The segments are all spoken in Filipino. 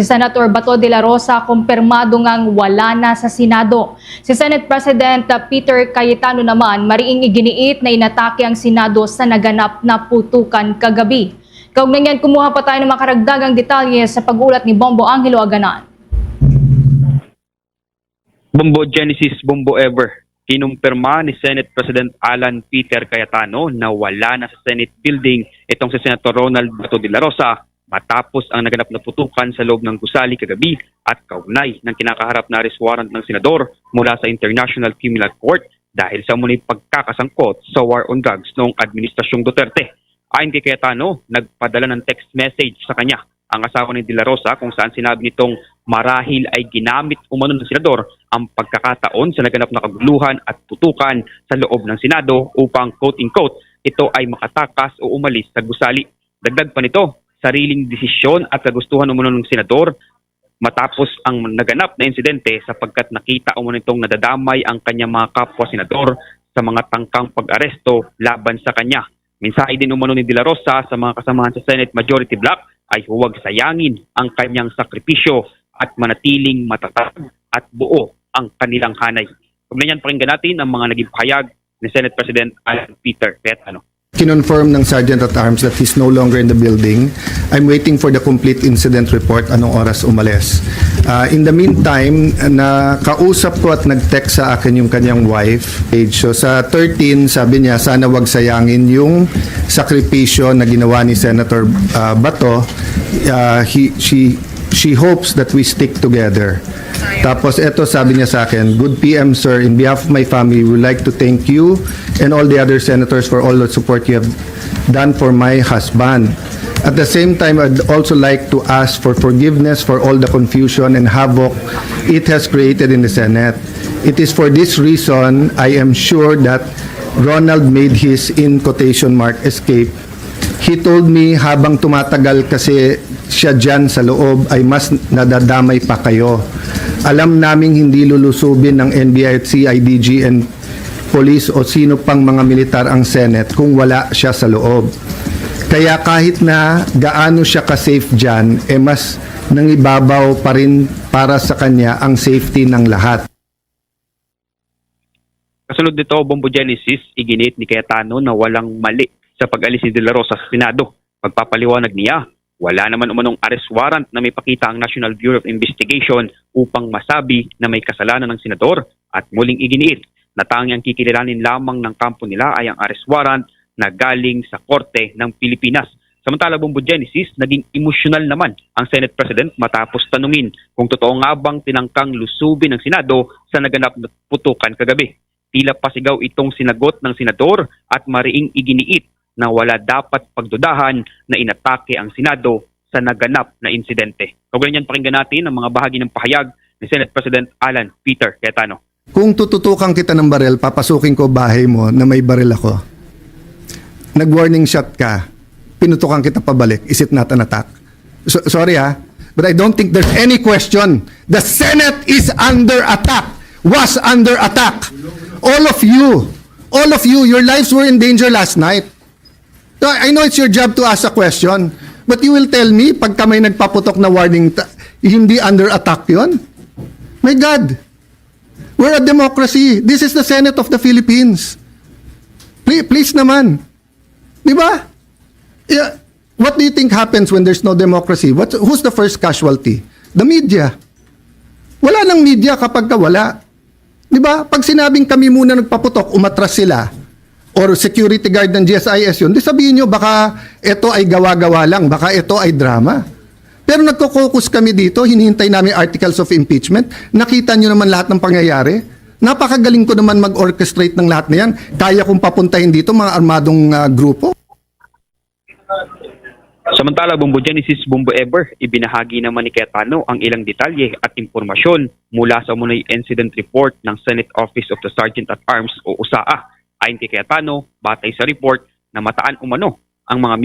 Si Senator Bato de la Rosa kumpirmado ngang wala na sa Senado. Si Senate President Peter Cayetano naman mariing iginiit na inatake ang Senado sa naganap na putukan kagabi. Kaugnay niyan, kumuha pa tayo ng mga karagdagang detalye sa pag-ulat ni Bombo Angelo Aganan. Bombo Genesis, Bombo Ever. Kinumpirma ni Senate President Alan Peter Cayetano na wala na sa Senate building itong si Senator Ronald Bato de la Rosa matapos ang naganap na putukan sa loob ng gusali kagabi at kaugnay ng kinakaharap na arrest warrant ng senador mula sa International Criminal Court dahil sa munay pagkakasangkot sa war on drugs noong Administrasyong Duterte. Ayon kay Cayetano, nagpadala ng text message sa kanya ang asawa ni De La Rosa kung saan sinabi nitong marahil ay ginamit umano ng senador ang pagkakataon sa naganap na kaguluhan at putukan sa loob ng Senado upang quote-unquote ito ay makatakas o umalis sa gusali. Dagdag pa nito, sariling desisyon at kagustuhan umano ng senador matapos ang naganap na insidente sapagkat nakita umano itong nadadamay ang kanyang mga kapwa-senador sa mga tangkang pag-aresto laban sa kanya. Mensahe din umano ni De La Rosa sa mga kasamahan sa Senate Majority Bloc ay huwag sayangin ang kanyang sakripisyo at manatiling matatag at buo ang kanilang hanay. Kung ganyan, pakinggan natin ang mga naging pahayag ni Senate President Alan Peter Cayetano. Kinonfirm ng Sergeant at Arms that he's no longer in the building. I'm waiting for the complete incident report, anong oras umalis. In the meantime, nakausap ko at nag-text sa akin yung kanyang wife. So sa 13, sabi niya, sana wag sayangin yung sakripisyo na ginawa ni Senator Bato. She hopes that we stick together. Tapos eto sabi niya sa akin, good PM sir, in behalf of my family, we would like to thank you and all the other senators for all the support you have done for my husband. At the same time, I'd also like to ask for forgiveness for all the confusion and havoc it has created in the Senate. It is for this reason, I am sure that Ronald made his, in quotation mark, escape. He told me habang tumatagal kasi siya dyan sa loob ay mas nadadamay pa kayo. Alam naming hindi lulusubin ng NBI at CIDG and police o sino pang mga militar ang Senate kung wala siya sa loob. Kaya kahit na gaano siya ka-safe dyan, mas nangibabaw pa rin para sa kanya ang safety ng lahat. Kasunod nito, Bombo Genesis, iginit ni Cayetano na walang mali sa pag-alis ni De La Rosa sa Senado. Pagpapaliwanag niya, wala naman umanong arrest warrant na may pakita ang National Bureau of Investigation upang masabi na may kasalanan ng senador at muling iginiit na tangyang kikilalanin lamang ng kampo nila ay ang arrest warrant na galing sa Korte ng Pilipinas. Samantala, Bombo Genesis, naging emosyonal naman ang Senate President matapos tanungin kung totoo nga bang tinangkang lusubin ng Senado sa naganap na putukan kagabi. Tila pasigaw itong sinagot ng senador at mariing iginiit na wala dapat pagdudahan na inatake ang Senado sa naganap na insidente. Kaugnay niyan, pakinggan natin ang mga bahagi ng pahayag ni Senate President Alan Peter Cayetano. Kung tututukan kita ng baril, papasukin ko bahay mo na may baril ako. Nag-warning shot ka, pinutukan kita pabalik. Is it not an attack? Sorry but I don't think there's any question. The Senate is under attack, was under attack. All of you, your lives were in danger last night. I know it's your job to ask a question, but you will tell me pagka may nagpaputok na warning, hindi under attack yun? My God, we're a democracy. This is the Senate of the Philippines. Please naman. Di ba? Yeah. What do you think happens when there's no democracy? Who's the first casualty? The media. Wala nang media kapag wala. Di ba? Pag sinabing kami muna nagpaputok, umatras sila, or security guard ng GSIS yun, di sabihin nyo baka ito ay gawa-gawa lang, baka ito ay drama. Pero nagko-focus kami dito, hinihintay namin articles of impeachment, nakita nyo naman lahat ng pangyayari. Napakagaling ko naman mag-orchestrate ng lahat na yan. Kaya kong papuntahin dito mga armadong grupo. Samantala, Bombo Genesis, Bombo Ever, ibinahagi naman ni Cayetano ang ilang detalye at impormasyon mula sa munay incident report ng Senate Office of the Sergeant at Arms o USAA. Ayon kay Cayetano, batay sa report na mataan umano ang mga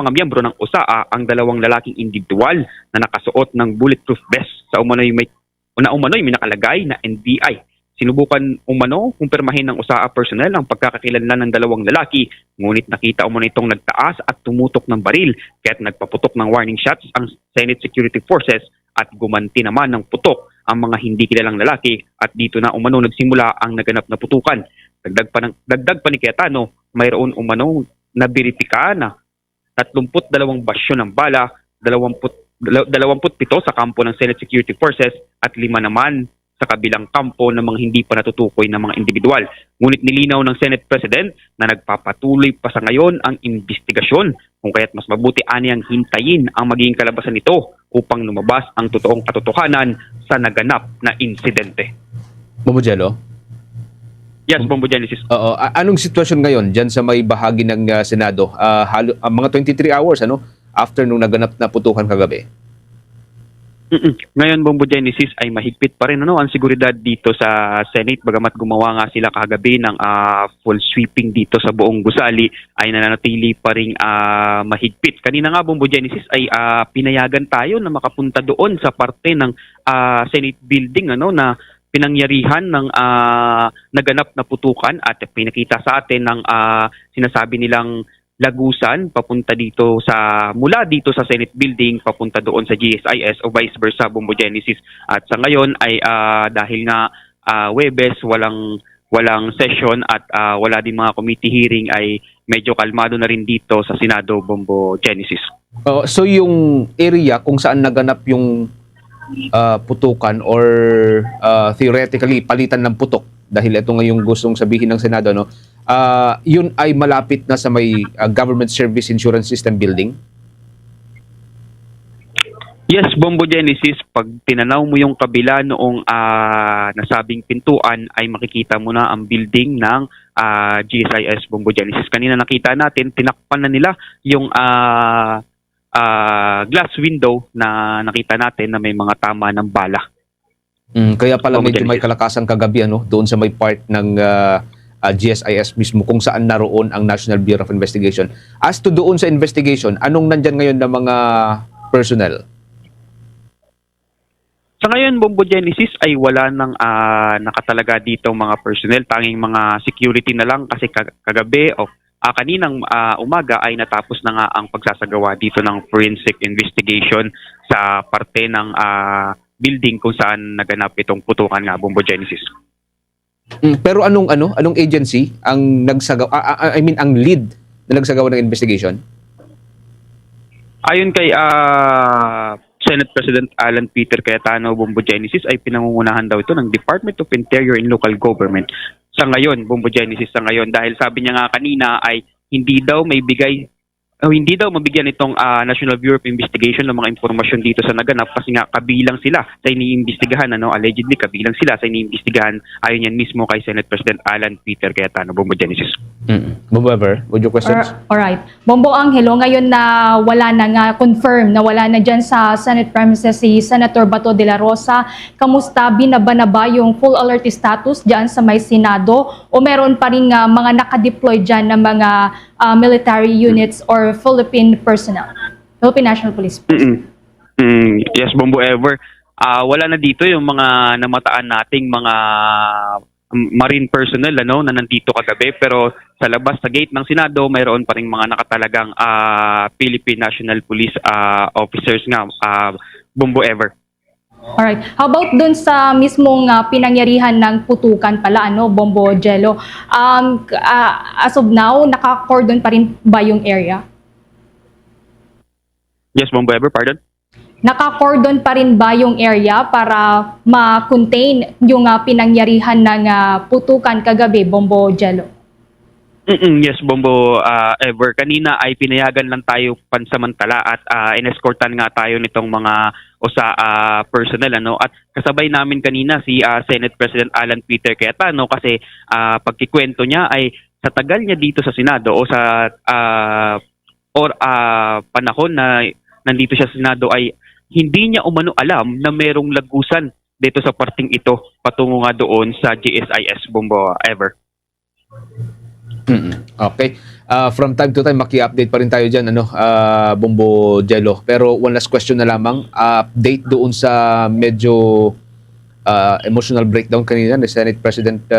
miyembro ng USAA ang dalawang lalaking individual na nakasuot ng bulletproof vest sa umano'y may nakalagay na NBI. Sinubukan umano kumpirmahin ng USAA personnel ang pagkakakilanlan ng dalawang lalaki, ngunit nakita umano itong nagtaas at tumutok ng baril kaya't nagpaputok ng warning shots ang Senate Security Forces at gumanti naman ng putok ang mga hindi kilalang lalaki at dito na umano nagsimula ang naganap na putukan. Dagdag pa ni Cayetano, mayroon umano na beripika na 32 basyo ng bala, 27 sa kampo ng Senate Security Forces at 5 naman sa kabilang kampo ng mga hindi pa natutukoy na mga individual. Ngunit nilinaw ng Senate President na nagpapatuloy pa sa ngayon ang investigasyon kung kaya't mas mabuti aniyang hintayin ang magiging kalabasan nito upang lumabas ang totoong katotohanan sa naganap na insidente. Bombo Jello? Yes, Bombo Genesis. Oo. Anong sitwasyon ngayon dyan sa may bahagi ng Senado? Mga 23 hours after nung naganap na putukan kagabi? Ngayon, Bombo Genesis, ay mahigpit pa rin ang seguridad dito sa Senate. Bagamat gumawa nga sila kagabi ng full sweeping dito sa buong gusali, ay nananatili pa rin mahigpit. Kanina nga, Bombo Genesis, ay pinayagan tayo na makapunta doon sa parte ng Senate building na pinangyarihan ng naganap na putukan at pinakita sa atin ng sinasabi nilang lagusan papunta dito mula dito sa Senate building papunta doon sa GSIS o vice versa, Bombo Genesis. At sa ngayon ay dahil nga Webes walang session at wala din mga committee hearing, ay medyo kalmado na rin dito sa Senado, Bombo Genesis. So yung area kung saan naganap yung putukan or theoretically palitan ng putok, dahil ito nga yung gustong sabihin ng Senado, yun ay malapit na sa may Government Service Insurance System building? Yes, Bombo Genesis, pag tinanaw mo yung kabila noong nasabing pintuan, ay makikita mo na ang building ng GSIS, Bombo Genesis. Kanina nakita natin, tinakpan na nila yung glass window na nakita natin na may mga tama ng bala. Kaya pala Bombo medyo may Genesis. kalakasan kagabi doon sa may part ng GSIS mismo kung saan naroon ang National Bureau of Investigation. As to doon sa investigation, anong nandyan ngayon na mga personnel? Sa ngayon, Bombo Genesis, ay wala nang nakatalaga dito mga personnel. Tanging mga security na lang kasi kagabi o kaninang umaga ay natapos na nga ang pagsasagawa dito ng forensic investigation sa parte ng building kung saan naganap itong putukan nga, Bombo Genesis. Pero anong agency ang nagsagawa, ang lead na nagsagawa ng investigation? Ayon kay Senate President Alan Peter Cayetano, Bombo Genesis, ay pinangungunahan daw ito ng Department of Interior and Local Government. Sa ngayon, Bombo Genesis, sa ngayon, dahil sabi niya nga kanina ay hindi daw mabigyan itong National Bureau of Investigation ng mga impormasyon dito sa naganap kasi nga kabilang sila sa iniimbestigahan, allegedly kabilang sila sa iniimbestigahan, ayon yan mismo kay Senate President Alan Peter Cayetano, Bombo Genesis. Bombo Ever, would you questions? Alright. Bombo Angelo, ngayon na wala na nga, confirm na wala na dyan sa Senate premises si Senator Bato de la Rosa. Kamusta, binaba na ba yung full alert status dyan sa may Senado? O meron pa rin mga nakadeploy dyan na mga military units or Philippine personnel? Philippine National Police personnel. Yes, Bombo Ever. Wala na dito yung mga namataan nating mga marine personnel na nandito kagabi, pero sa labas sa gate ng Senado mayroon pa ring mga nakatalagang Philippine National Police officers nga, Bombo Ever. Alright. How about dun sa mismong pinangyarihan ng putukan pala, Bombo Jello? As of now, naka-cordon pa rin ba yung area? Yes, Bombo Ever, pardon? Naka-cordon pa rin ba yung area para ma-contain yung pinangyarihan ng putukan kagabi, Bombo Jello? Yes, Bombo Ever. Kanina ay pinayagan lang tayo pansamantala at inescortan nga tayo nitong mga personnel at kasabay namin kanina si Senate President Alan Peter Cayetano kasi pagkikwento niya ay sa tagal niya dito sa Senado o sa panahon na nandito siya sa Senado ay hindi niya umano alam na merong lagusan dito sa parting ito patungo nga doon sa GSIS, Bombo Ever. Okay. From time to time, maki-update pa rin tayo dyan, Bombo Jello. Pero one last question na lamang. Update doon sa medyo emotional breakdown kanina ni Senate President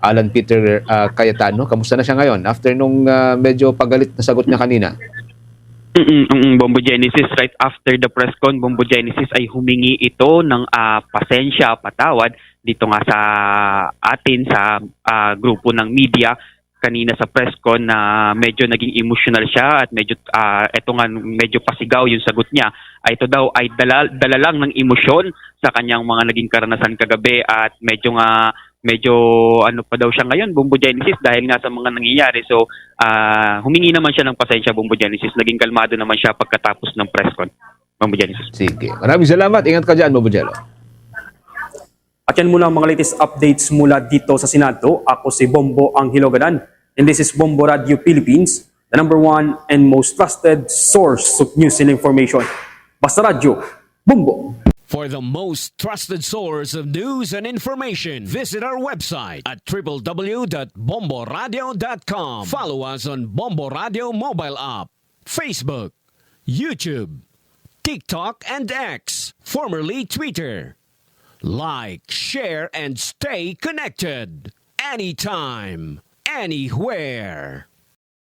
Alan Peter Cayetano. Kamusta na siya ngayon? After nung medyo pagalit na sagot niya kanina. Bombo Genesis, right after the press con, Bombo Genesis ay humingi ito ng pasensya, patawad dito nga sa atin sa grupo ng media kanina sa press con na medyo naging emotional siya at medyo eto nga medyo pasigaw yung sagot niya. Ito daw ay dala lang ng emosyon sa kanyang mga naging karanasan kagabi at medyo ano pa daw siya ngayon, Bombo Genesis, dahil nga sa mga nangyayari. So, humingi naman siya ng pasensya, Bombo Genesis. Naging kalmado naman siya pagkatapos ng press con, Bombo Genesis. Sige. Maraming salamat. Ingat ka dyan, Bobo Jello. At yan muna ang mga latest updates mula dito sa Senado. Ako si Bombo Anghilogadan. And this is Bombo Radio Philippines, the #1 and most trusted source of news and information. Basta Radio, Bombo! For the most trusted source of news and information, visit our website at www.bomboradio.com. Follow us on Bombo Radio mobile app, Facebook, YouTube, TikTok, and X, formerly Twitter. Like, share, and stay connected. Anytime, anywhere.